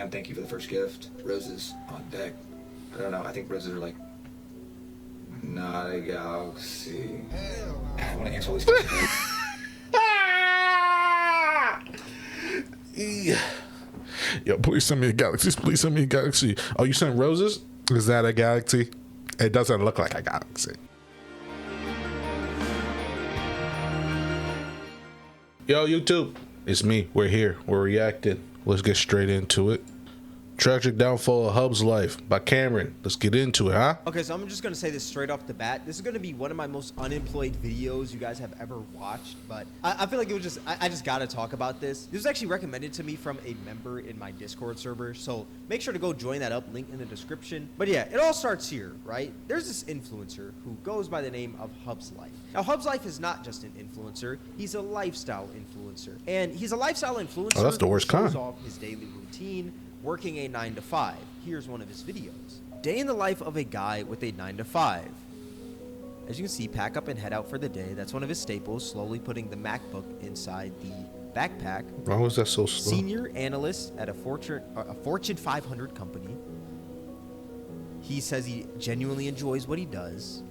fam. Thank you for the first gift. Roses on deck. I don't know. I think roses are like not a galaxy. I want to answer all these questions. Yo, please send me a galaxy. Please send me a galaxy. Oh, you sent roses? Is that a galaxy? It doesn't look like a galaxy. Yo, YouTube. It's me. We're here. We're reacting. Let's get straight into it. Tragic Downfall of Hub's Life by Cameron. Let's get into it, huh? Okay, so I'm just going to say this straight off the bat. This is going to be one of my most unemployed videos you guys have ever watched, but I feel like it was just, I just got to talk about this. This was actually recommended to me from a member in my Discord server, so make sure to go join that up, link in the description. But yeah, it all starts here, right? There's this influencer who goes by the name of Hub's Life. Now, Hub's Life is not just an influencer, he's a lifestyle influencer. And he's a lifestyle influencer. Oh, that's the worst who shows kind. off his daily routine, working a 9-to-5. Here's one of his videos. Day in the life of a guy with a 9-to-5. As you can see, pack up and head out for the day. That's one of his staples, slowly putting the MacBook inside the backpack. Why was that so slow? Senior analyst at a Fortune 500 company. He says he genuinely enjoys what he does.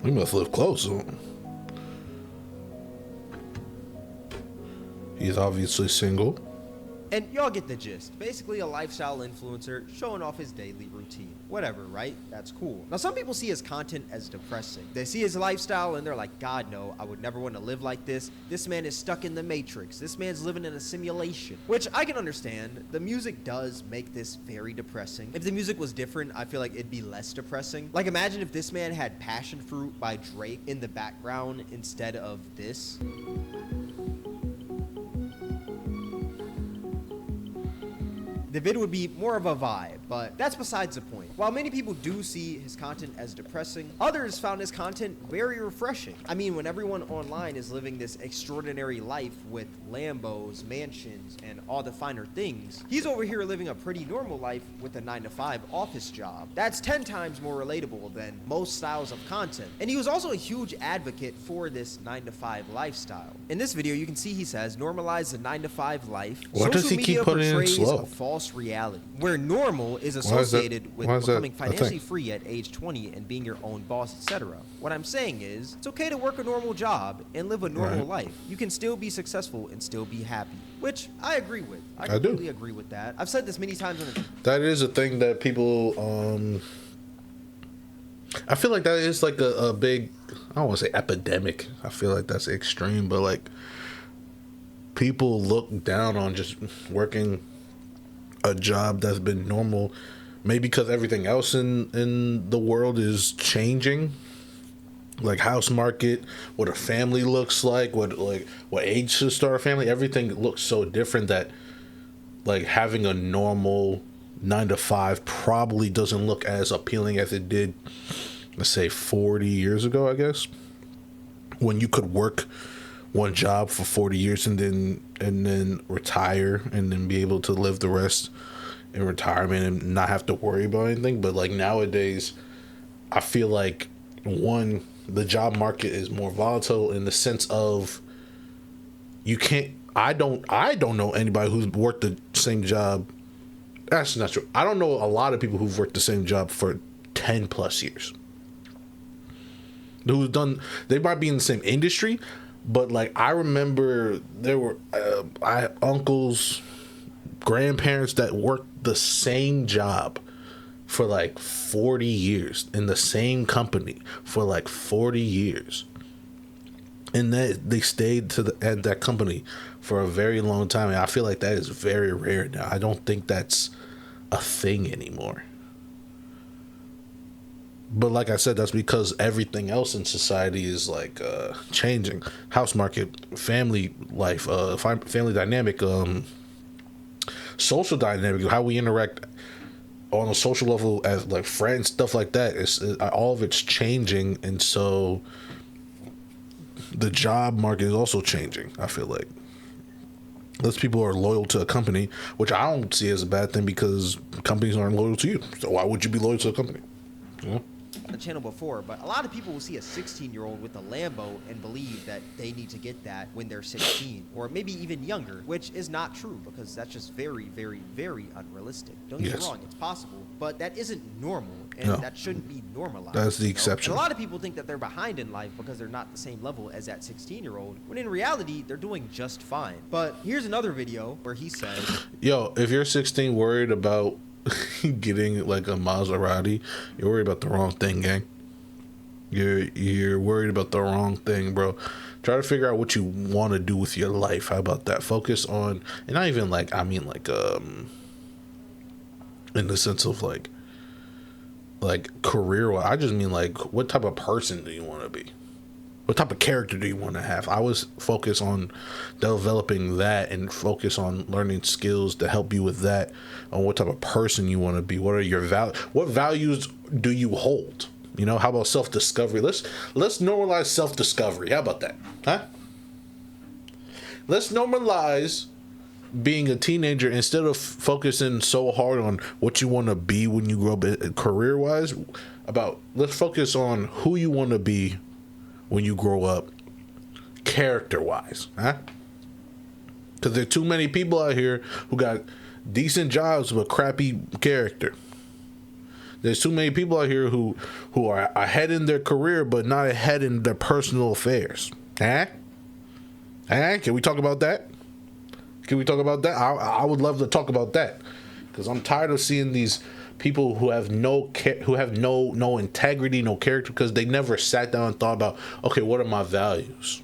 We must live close. He's obviously single. And y'all get the gist. Basically a lifestyle influencer showing off his daily routine. Whatever, right? That's cool. Now, some people see his content as depressing. They see his lifestyle and they're like, God, no, I would never want to live like this. This man is stuck in the Matrix. This man's living in a simulation. Which I can understand. The music does make this very depressing. If the music was different, I feel like it'd be less depressing. Like, imagine if this man had Passion Fruit by Drake in the background instead of this. The vid would be more of a vibe, but that's besides the point. While many people do see his content as depressing, others found his content very refreshing. I mean, when everyone online is living this extraordinary life with Lambos, mansions, and all the finer things, he's over here living a pretty normal life with a 9-to-5 office job. That's 10 times more relatable than most styles of content. And he was also a huge advocate for this 9-to-5 lifestyle. In this video, you can see he says, normalize the 9-to-5 life. Why does he keep putting it in slow? A false reality, where normal is associated with becoming financially free at age 20 and being your own boss, etc. What I'm saying is, it's okay to work a normal job and live a normal life. You can still be successful and still be happy, which I agree with. I completely agree with that. I've said this many times on the That is a thing that people, I feel like that is like a big, I don't want to say epidemic. I feel like that's extreme, but like people look down on just working a job that's been normal, maybe because everything else in the world is changing, like house market, what a family looks like, what age to start a family. Everything looks so different that like having a normal 9-to-5 probably doesn't look as appealing as it did, let's say 40 years ago, I guess, when you could work one job for 40 years and then retire and then be able to live the rest in retirement and not have to worry about anything. But like nowadays, I feel like the job market is more volatile in the sense of I don't know anybody who's worked the same job. That's not true. I don't know a lot of people who've worked the same job for 10 plus years. They might be in the same industry, but like I remember there were uncles, grandparents that worked the same job for like 40 years in the same company for like 40 years. And they stayed at that company for a very long time. And I feel like that is very rare now. I don't think that's a thing anymore. But like I said, that's because everything else in society is like changing. House market, family life, family dynamic, social dynamic, how we interact on a social level as like friends, stuff like that. All of it's changing, and so the job market is also changing. I feel like less people are loyal to a company, which I don't see as a bad thing because companies aren't loyal to you. So why would you be loyal to a company? You know? on the channel before, but a lot of people will see a 16-year-old with a Lambo and believe that they need to get that when they're 16 or maybe even younger, which is not true because that's just very, very, very unrealistic. Don't get me wrong, it's possible, but that isn't normal, and that shouldn't be normalized. That's the exception. And a lot of people think that they're behind in life because they're not the same level as that 16-year-old, when in reality, they're doing just fine. But here's another video where he says, yo, if you're 16 worried about getting like a Maserati, you're worried about the wrong thing, gang. You're worried about the wrong thing, bro. Try to figure out what you want to do with your life. How about that? Focus on, and not even like, I mean like in the sense of like career. I just mean like, what type of person do you want to be? What type of character do you want to have? I was focused on developing that and focus on learning skills to help you with that, on what type of person you want to be. What are your what values do you hold? You know, how about self-discovery? Let's normalize self-discovery. How about that? Huh? Let's normalize being a teenager instead of focusing so hard on what you want to be when you grow up career-wise. Let's focus on who you want to be when you grow up character-wise, huh? Because there are too many people out here who got decent jobs but crappy character. There's too many people out here who are ahead in their career but not ahead in their personal affairs. Huh? Can we talk about that? Can we talk about that? I would love to talk about that, because I'm tired of seeing these people who have no integrity, no character, because they never sat down and thought about, okay, what are my values?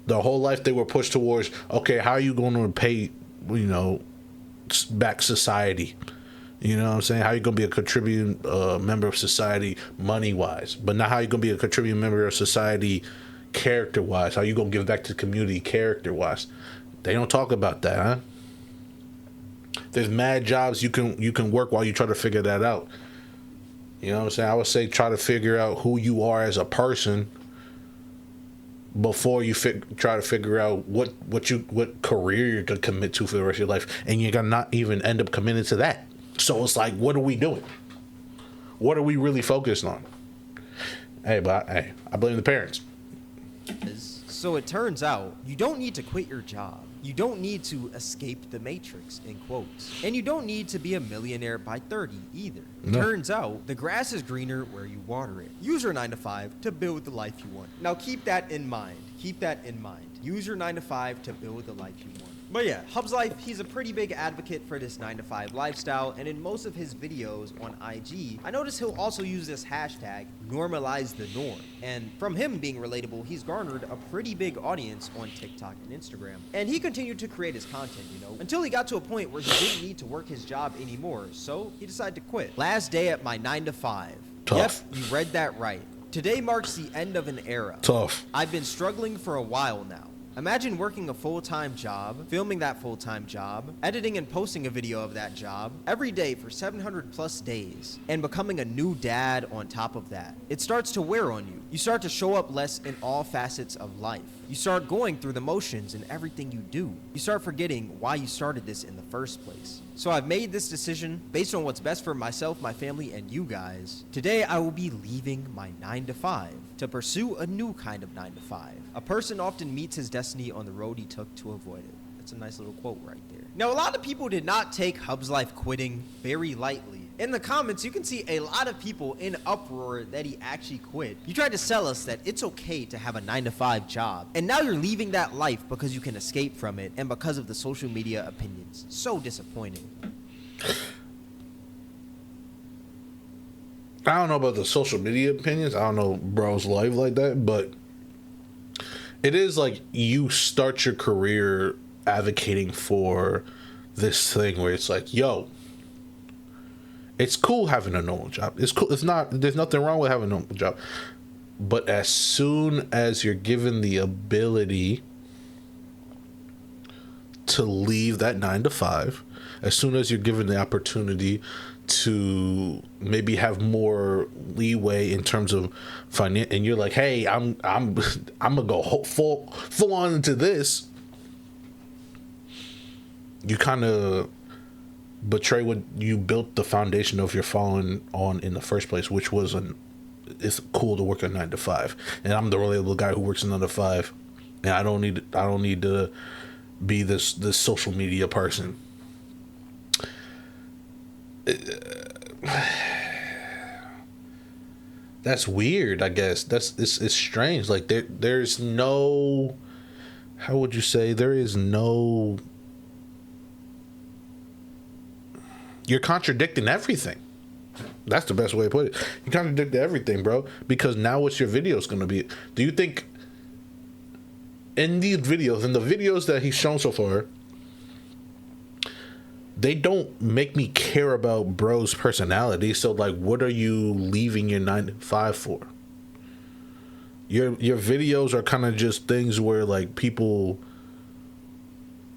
The whole life they were pushed towards, okay, how are you going to pay, back society? You know what I'm saying? How are you going to be a contributing member of society money-wise? But not how are you going to be a contributing member of society character-wise? How are you going to give back to the community character-wise? They don't talk about that, huh? There's mad jobs you can work while you try to figure that out. You know what I'm saying? I would say try to figure out who you are as a person before you try to figure out what career you're gonna commit to for the rest of your life, and you're gonna not even end up committing to that. So it's like, what are we doing? What are we really focused on? I blame the parents. So it turns out you don't need to quit your job. You don't need to escape the matrix, in quotes. And you don't need to be a millionaire by 30 either. No. Turns out the grass is greener where you water it. Use your 9 to 5 to build the life you want. Now keep that in mind. Keep that in mind. Use your 9 to 5 to build the life you want. But yeah, Hub's Life, he's a pretty big advocate for this 9 to 5 lifestyle, and in most of his videos on IG, I notice he'll also use this hashtag, normalize the norm. And from him being relatable, he's garnered a pretty big audience on TikTok and Instagram. And he continued to create his content, until he got to a point where he didn't need to work his job anymore, so he decided to quit. Last day at my 9 to 5. Tough. Yep, you read that right. Today marks the end of an era. Tough. I've been struggling for a while now. Imagine working a full-time job, filming that full-time job, editing and posting a video of that job every day for 700 plus days, and becoming a new dad on top of that. It starts to wear on you. You start to show up less in all facets of life. You start going through the motions in everything you do. You start forgetting why you started this in the first place. So I've made this decision based on what's best for myself, my family, and you guys. Today I will be leaving my 9 to 5 to pursue a new kind of 9 to 5. A person often meets his destiny on the road he took to avoid it. That's a nice little quote right there. Now, a lot of people did not take Hub's Life quitting very lightly. In the comments, you can see a lot of people in uproar that he actually quit. You tried to sell us that it's okay to have a 9 to 5 job, and now you're leaving that life because you can escape from it and because of the social media opinions. So disappointing. I don't know about the social media opinions. I don't know bro's life like that, but it is like you start your career advocating for this thing where it's like, yo, it's cool having a normal job. It's cool. There's nothing wrong with having a normal job. But as soon as you're given the ability to leave that 9 to 5, as soon as you're given the opportunity to maybe have more leeway in terms of finance, and you're like, hey, I'm gonna go full on into this, you kind of betray what you built the foundation of your following on in the first place, which was it's cool to work a 9 to 5, and I'm the relatable guy who works a 9 to 5, and I don't need to be this social media person. That's weird, I guess. It's strange. Like there's no, how would you say, there is no, you're contradicting everything. That's the best way to put it. You contradict everything, bro, because now what's your videos going to be? Do you think in the videos that he's shown so far, they don't make me care about bro's personality? So like, what are you leaving your 9 to 5 for? Your videos are kind of just things where like people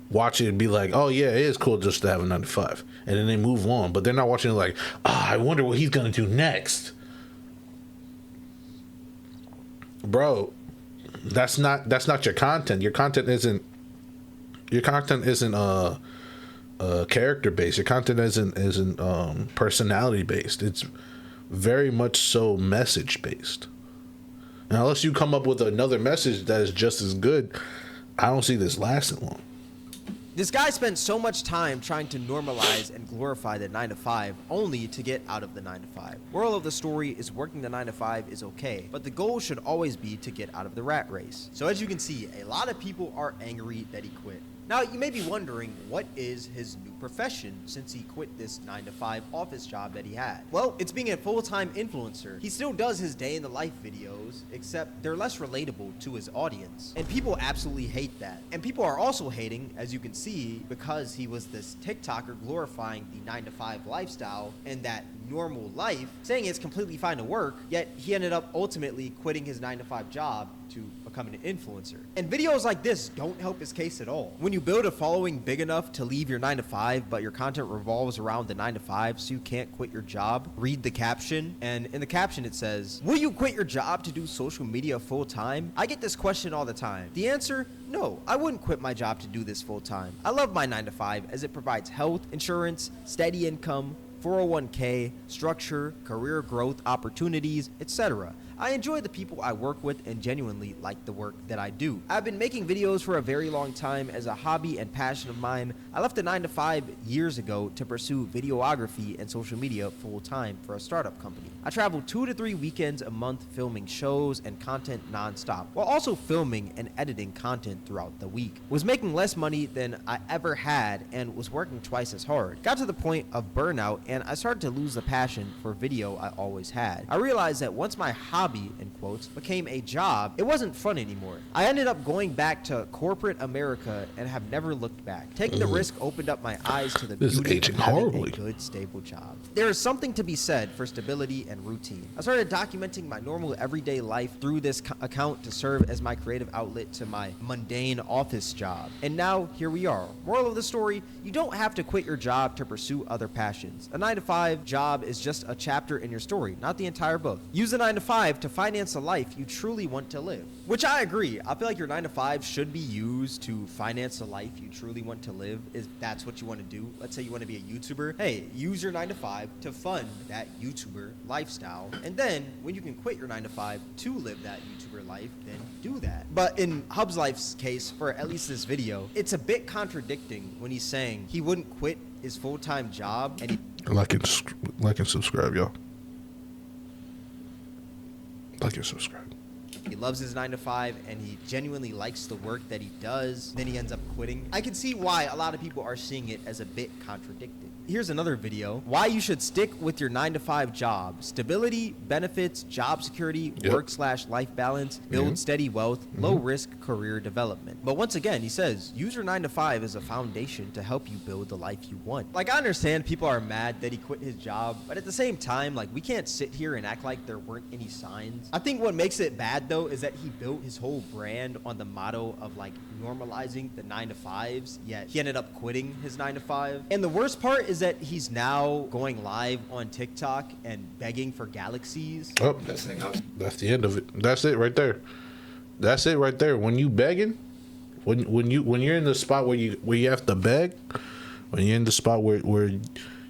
watch it and be like, oh yeah, it is cool just to have a 9 to 5, and then they move on. But they're not watching it like, I wonder what he's gonna do next. Bro, that's not your content. Your content isn't character based. Your content isn't personality based. It's very much so message based. And unless you come up with another message that is just as good, I don't see this lasting long. This guy spent so much time trying to normalize and glorify the 9 to 5 only to get out of the 9 to 5. Moral of the story is working the 9 to 5 is okay, but the goal should always be to get out of the rat race. So as you can see, a lot of people are angry that he quit. Now, you may be wondering, what is his new profession since he quit this 9 to 5 office job that he had? Well, it's being a full-time influencer. He still does his day-in-the-life videos, except they're less relatable to his audience. And people absolutely hate that. And people are also hating, as you can see, because he was this TikToker glorifying the 9 to 5 lifestyle and that normal life, saying it's completely fine to work, yet he ended up ultimately quitting his 9 to 5 job to become an influencer. And videos like this don't help his case at all. When you build a following big enough to leave your 9 to 5, but your content revolves around the 9 to 5, so you can't quit your job, read the caption. And in the caption it says, will you quit your job to do social media full time? I get this question all the time. The answer, no, I wouldn't quit my job to do this full time. I love my 9 to 5 as it provides health, insurance, steady income, 401k, structure, career growth opportunities, etc. I enjoy the people I work with and genuinely like the work that I do. I've been making videos for a very long time as a hobby and passion of mine. I left the 9 to 5 years ago to pursue videography and social media full time for a startup company. I travel 2 to 3 weekends a month filming shows and content nonstop, while also filming and editing content throughout the week. Was making less money than I ever had and was working twice as hard. Got to the point of burnout and I started to lose the passion for video I always had. I realized that once my hobby, in quotes, became a job, it wasn't fun anymore. I ended up going back to corporate America and have never looked back. Taking the risk opened up my eyes to the beauty of having a good, stable job. There is something to be said for stability and routine. I started documenting my normal everyday life through this account to serve as my creative outlet to my mundane office job. And now, here we are. Moral of the story, you don't have to quit your job to pursue other passions. A 9 to 5 job is just a chapter in your story, not the entire book. Use the 9 to 5 to finance a life you truly want to live. Which I agree. I feel like your 9 to 5 should be used to finance a life you truly want to live, if that's what you want to do. Let's say you want to be a YouTuber. Hey, use your 9 to 5 to fund that YouTuber lifestyle. And then when you can quit your 9 to 5 to live that YouTuber life, then do that. But in Hub's Life's case, for at least this video, it's a bit contradicting when he's saying he wouldn't quit his full-time job and he like and subscribe, y'all. Like and subscribe. He loves his 9 to 5 and he genuinely likes the work that he does. Then he ends up quitting. I can see why a lot of people are seeing it as a bit contradicting. Here's another video. Why you should stick with your 9 to 5 job. Stability, benefits, job security, work/life balance, build steady wealth, low risk career development. But once again, he says, use your 9 to 5 as a foundation to help you build the life you want. Like, I understand people are mad that he quit his job, but at the same time, like, we can't sit here and act like there weren't any signs. I think what makes it bad though is that he built his whole brand on the motto of like normalizing the 9 to 5s, yet he ended up quitting his 9 to 5. And the worst part is that he's now going live on TikTok and begging for galaxies. Oh, that's the end of it. That's it right there. That's it right there. When you begging, when you're in the spot where you have to beg, when you're in the spot where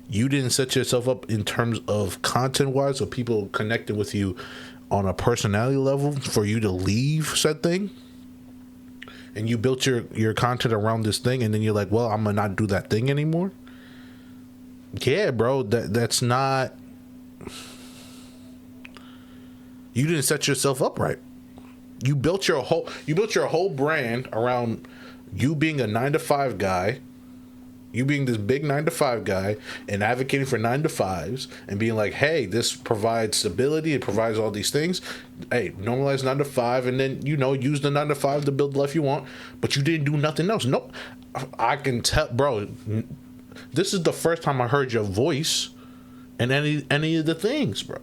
you didn't set yourself up in terms of content wise, so people connected with you on a personality level for you to leave said thing, and you built your content around this thing, and then you're like, well, I'm gonna not do that thing anymore. Yeah, bro, that's not. You didn't set yourself up right. You built your whole brand around you being a 9-to-5 guy, you being this big 9-to-5 guy and advocating for 9-to-5s and being like, hey, this provides stability, it provides all these things. Hey, normalize 9-to-5, and then use the 9-to-5 to build the life you want, but you didn't do nothing else. Nope. I can tell, bro. This is the first time I heard your voice in any of the things, bro.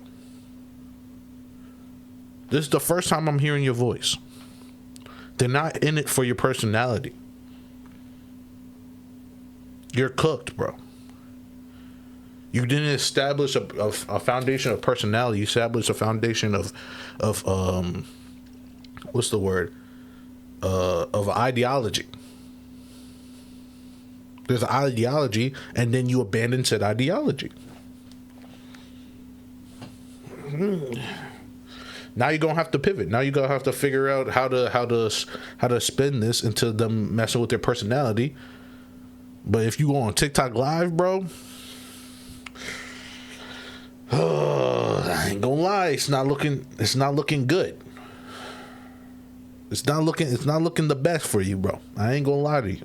This is the first time I'm hearing your voice. They're not in it for your personality. You're cooked, bro. You didn't establish a foundation of personality. You established a foundation of what's the word? Of ideology. There's an ideology, and then you abandon said ideology. Now you're gonna have to pivot. Now you're gonna have to figure out how to spin this into them messing with their personality. But if you go on TikTok live, bro, I ain't gonna lie, it's not looking good. It's not looking the best for you, bro. I ain't gonna lie to you.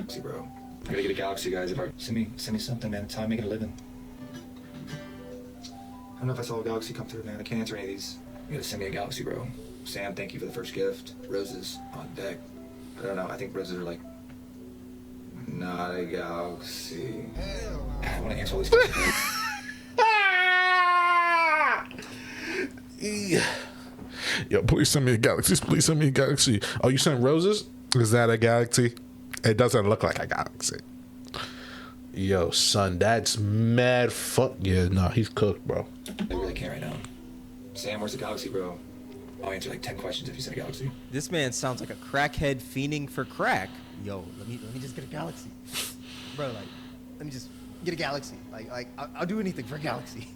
See, bro, I gotta get a galaxy, guys. If I send me something, man. It's how I make it a living. I don't know if I saw a galaxy come through, man. I can't answer any of these. You gotta send me a galaxy, bro. Sam, thank you for the first gift. Roses on deck. I don't know. I think roses are like not a galaxy. I want to answer all these questions. Yo, please send me a galaxy. Please send me a galaxy. Oh, you sent roses? Is that a galaxy? It doesn't look like a galaxy. Yo, son, that's mad fuck. Yeah, no, he's cooked, bro. I really can't right now. Sam, where's the galaxy, bro? I'll answer like 10 questions if you send a galaxy. This man sounds like a crackhead fiending for crack. Yo, let me just get a galaxy, bro. Like, let me just get a galaxy. Like I'll do anything for a galaxy.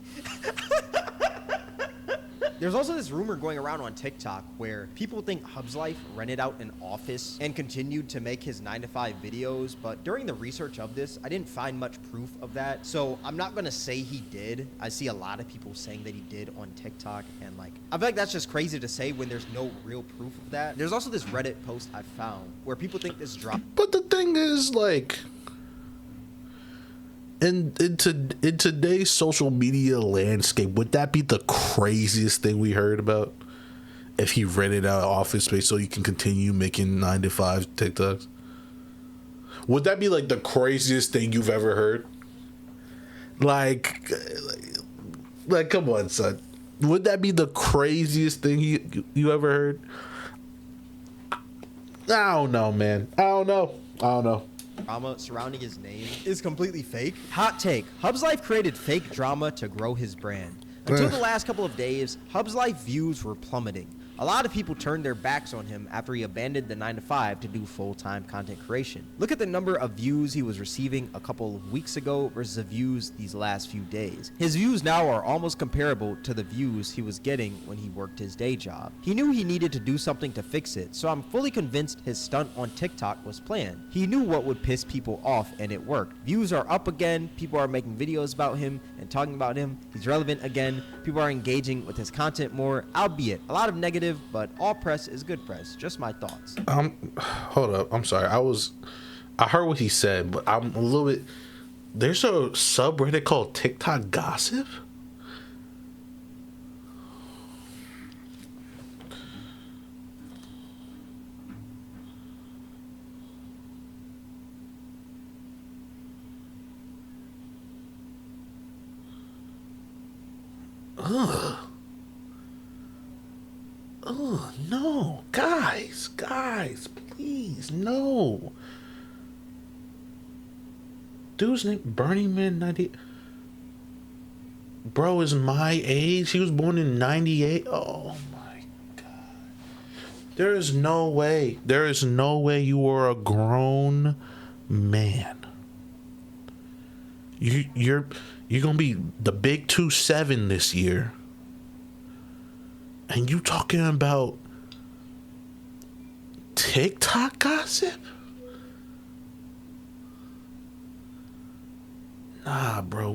There's also this rumor going around on TikTok where people think Hub's Life rented out an office and continued to make his 9-to-5 videos, but during the research of this, I didn't find much proof of that. So I'm not gonna say he did. I see a lot of people saying that he did on TikTok, and like, I feel like that's just crazy to say when there's no real proof of that. There's also this Reddit post I found where people think this drama. But the thing is, like, in today's social media landscape, would that be the craziest thing we heard about? If he rented out office space so he can continue making 9-to-5 TikToks? Would that be like the craziest thing you've ever heard? Like come on, son. Would that be the craziest thing you ever heard? I don't know, man. I don't know. Drama surrounding his name is completely fake. Hot take. Hub's Life created fake drama to grow his brand. Until the last couple of days, Hub's Life views were plummeting. A lot of people turned their backs on him after he abandoned the 9-to-5 to do full-time content creation. Look at the number of views he was receiving a couple of weeks ago versus the views these last few days. His views now are almost comparable to the views he was getting when he worked his day job. He knew he needed to do something to fix it, so I'm fully convinced his stunt on TikTok was planned. He knew what would piss people off, and it worked. Views are up again, people are making videos about him and talking about him. He's relevant again, people are engaging with his content more, albeit a lot of negative, but all press is good press. Just my thoughts. Hold up. I'm sorry. I heard what he said, but I'm a little bit. There's a subreddit called TikTok Gossip. Ugh. Oh, no. Guys, please, no. Dude's name, Burning Man 90. Bro is my age. He was born in 98. Oh, my God. There is no way you are a grown man. You're gonna be the big 2-7 this year, and you talking about TikTok gossip? Nah, bro,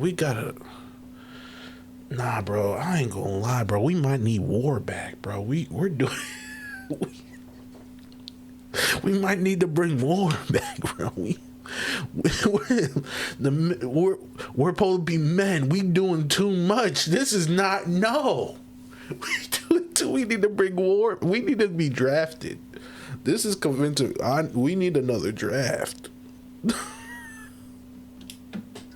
Nah, bro, I ain't gonna lie, bro. We might need War back, bro. We're doing. We might need to bring War back, bro. We're supposed to be men. We doing too much. This is not no. We need to bring War. We need to be drafted. This is convincing. We need another draft.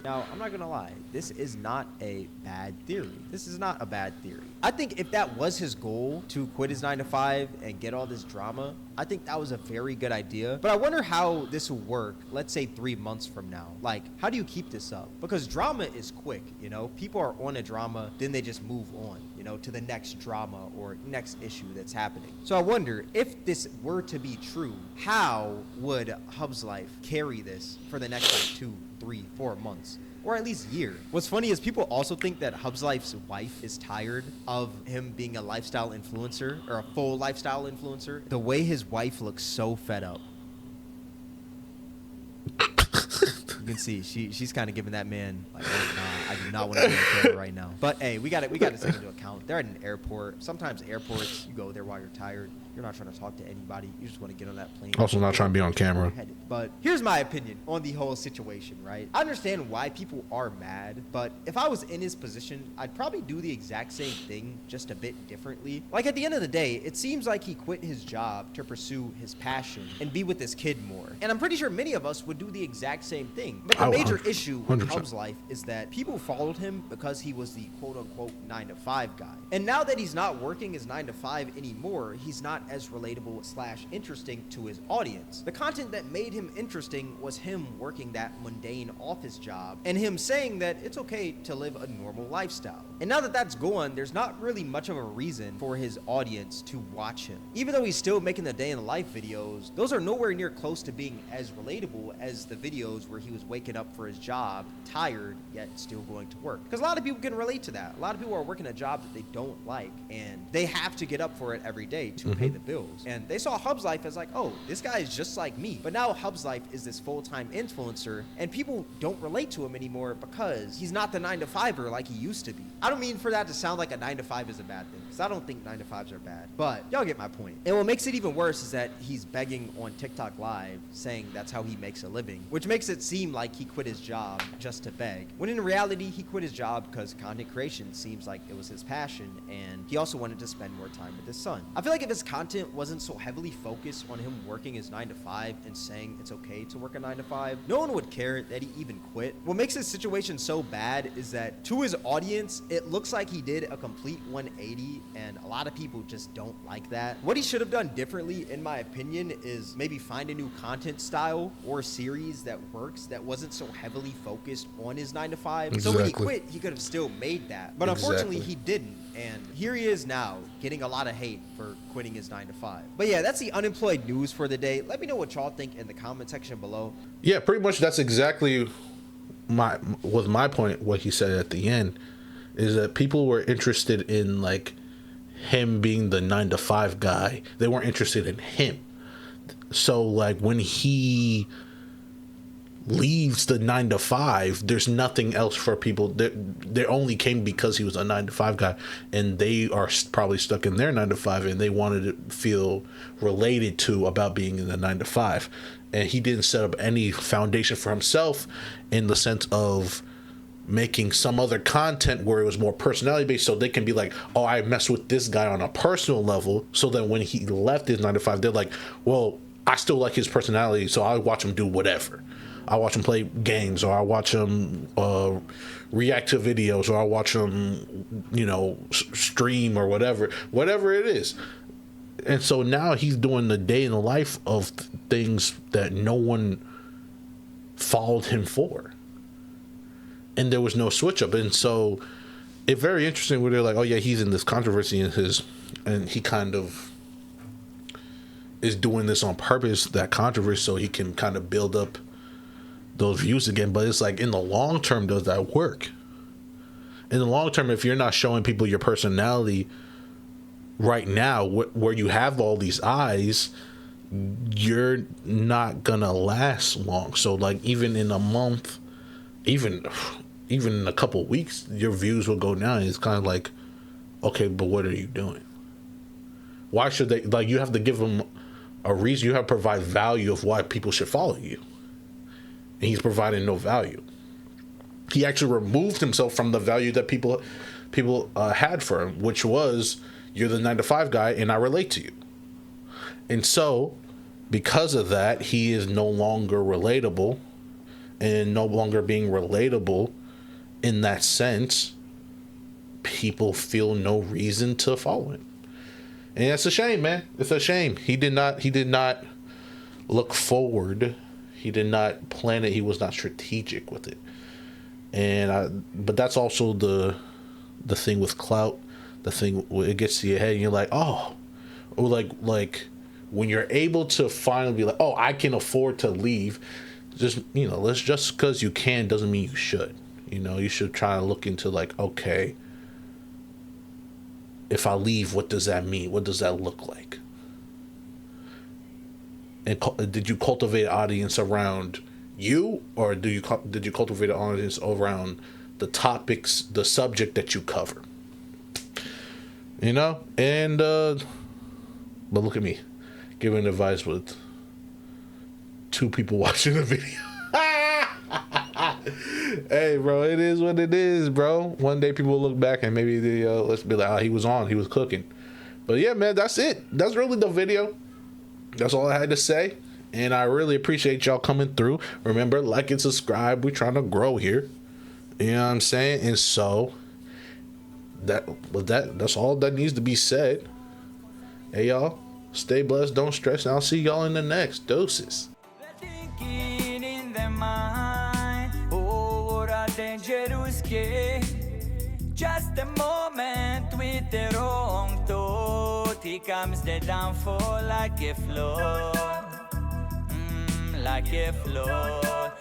Now, I'm not gonna lie, this is not a bad theory. This is not a bad theory. I think if that was his goal, to quit his 9-to-5 and get all this drama, I think that was a very good idea. But I wonder how this will work, let's say 3 months from now. Like, how do you keep this up? Because drama is quick, you know? People are on a drama, then they just move on, you know, to the next drama or next issue that's happening. So I wonder, if this were to be true, how would Hub's Life carry this for the next, like, 2, 3, 4 months? Or at least year. What's funny is people also think that Hub's Life's wife is tired of him being a lifestyle influencer, or a full lifestyle influencer. The way his wife looks so fed up. You can see she's kind of giving that man like, oh, nah, I do not want to be on camera right now. But hey, we got to take into account they're at an airport. Sometimes airports, you go there while you're tired. You're not trying to talk to anybody. You just want to get on that plane. Also not trying to be on camera. But here's my opinion on the whole situation, right? I understand why people are mad, but if I was in his position, I'd probably do the exact same thing, just a bit differently. Like, at the end of the day, it seems like he quit his job to pursue his passion and be with his kid more. And I'm pretty sure many of us would do the exact same thing. But the major issue with 100%. Hub's Life is that people followed him because he was the quote-unquote 9-to-5 guy. And now that he's not working his 9-to-5 anymore, he's not as relatable / interesting to his audience. The content that made him interesting was him working that mundane office job and him saying that it's okay to live a normal lifestyle. And now that that's gone, there's not really much of a reason for his audience to watch him. Even though he's still making the day in the life videos, those are nowhere near close to being as relatable as the videos where he was waking up for his job, tired, yet still going to work. Because a lot of people can relate to that. A lot of people are working a job that they don't like, and they have to get up for it every day to pay the bills. And they saw Hub's Life as like, oh, this guy is just like me. But now Hub's Life is this full-time influencer, and people don't relate to him anymore because he's not the 9-to-5er like he used to be. I don't mean for that to sound like a 9-to-5 is a bad thing, because I don't think 9-to-5s are bad. But y'all get my point. And what makes it even worse is that he's begging on TikTok Live, saying that's how he makes a living, which makes it seem like he quit his job just to beg, when in reality he quit his job because content creation seems like it was his passion, and he also wanted to spend more time with his son. I feel like if his content wasn't so heavily focused on him working his 9-to-5 and saying it's okay to work a 9-to-5, no one would care that he even quit. What makes his situation so bad is that to his audience, it looks like he did a complete 180, and a lot of people just don't like that. What he should have done differently, in my opinion, is maybe find a new content style or series that works that wasn't so heavily focused on his 9-to-5. Exactly. So when he quit, he could have still made that. But unfortunately, he didn't. And here he is now, getting a lot of hate for quitting his 9-to-5. But yeah, that's the unemployed news for the day. Let me know what y'all think in the comment section below. Yeah, pretty much that's exactly my point. What he said at the end is that people were interested in like him being the 9-to-5 guy. They weren't interested in him. So like when he leaves the 9-to-5, there's nothing else for people. They only came because he was a 9-to-5 guy, and they are probably stuck in their 9-to-5, and they wanted to feel related to about being in the 9-to-5. And he didn't set up any foundation for himself in the sense of making some other content where it was more personality based, so they can be like, oh, I mess with this guy on a personal level, so that when he left his 9-to-5, they're like, well, I still like his personality, so I'll watch him do whatever. I watch him play games, or I watch him react to videos, or I watch him, you know, stream or whatever it is. And so now he's doing the day in the life of things that no one followed him for, and there was no switch up. And so it's very interesting where they're like, oh yeah, he's in this controversy and he kind of is doing this on purpose, that controversy, so he can kind of build up those views again. But it's like, in the long term, does that work? In the long term, if you're not showing people your personality right now, where you have all these eyes, you're not gonna last long. So like, even in a month, even in a couple of weeks, your views will go down. It's kind of like, okay, but what are you doing? Why should they, like, you have to give them a reason. You have to provide value of why people should follow you. And he's providing no value. He actually removed himself from the value that people had for him, which was, you're the 9-to-5 guy and I relate to you. And so, because of that, he is no longer relatable, and no longer being relatable in that sense, people feel no reason to follow him. And that's a shame, man. It's a shame. He did not look forward. He did not plan it. He was not strategic with it. But that's also the thing with clout. The thing, it gets to your head and you're like, oh, or like when you're able to finally be like, oh, I can afford to leave. Just, just because you can doesn't mean you should. You should try to look into like, okay, if I leave, what does that mean? What does that look like? And did you cultivate an audience around you, or did you cultivate an audience around the topics, the subject that you cover? And but look at me giving advice with 2 people watching the video. Hey, bro, it is what it is, bro. One day people will look back and maybe let's be like, oh, he was cooking. But yeah, man, that's it. That's really the video. That's all I had to say. And I really appreciate y'all coming through. Remember, like and subscribe. We're trying to grow here. You know what I'm saying? And so that's all that needs to be said. Hey, y'all, stay blessed, don't stress, and I'll see y'all in the next doses. Dangerous game. Just a moment with the wrong thought. Here comes the downfall like a flood, like a flood.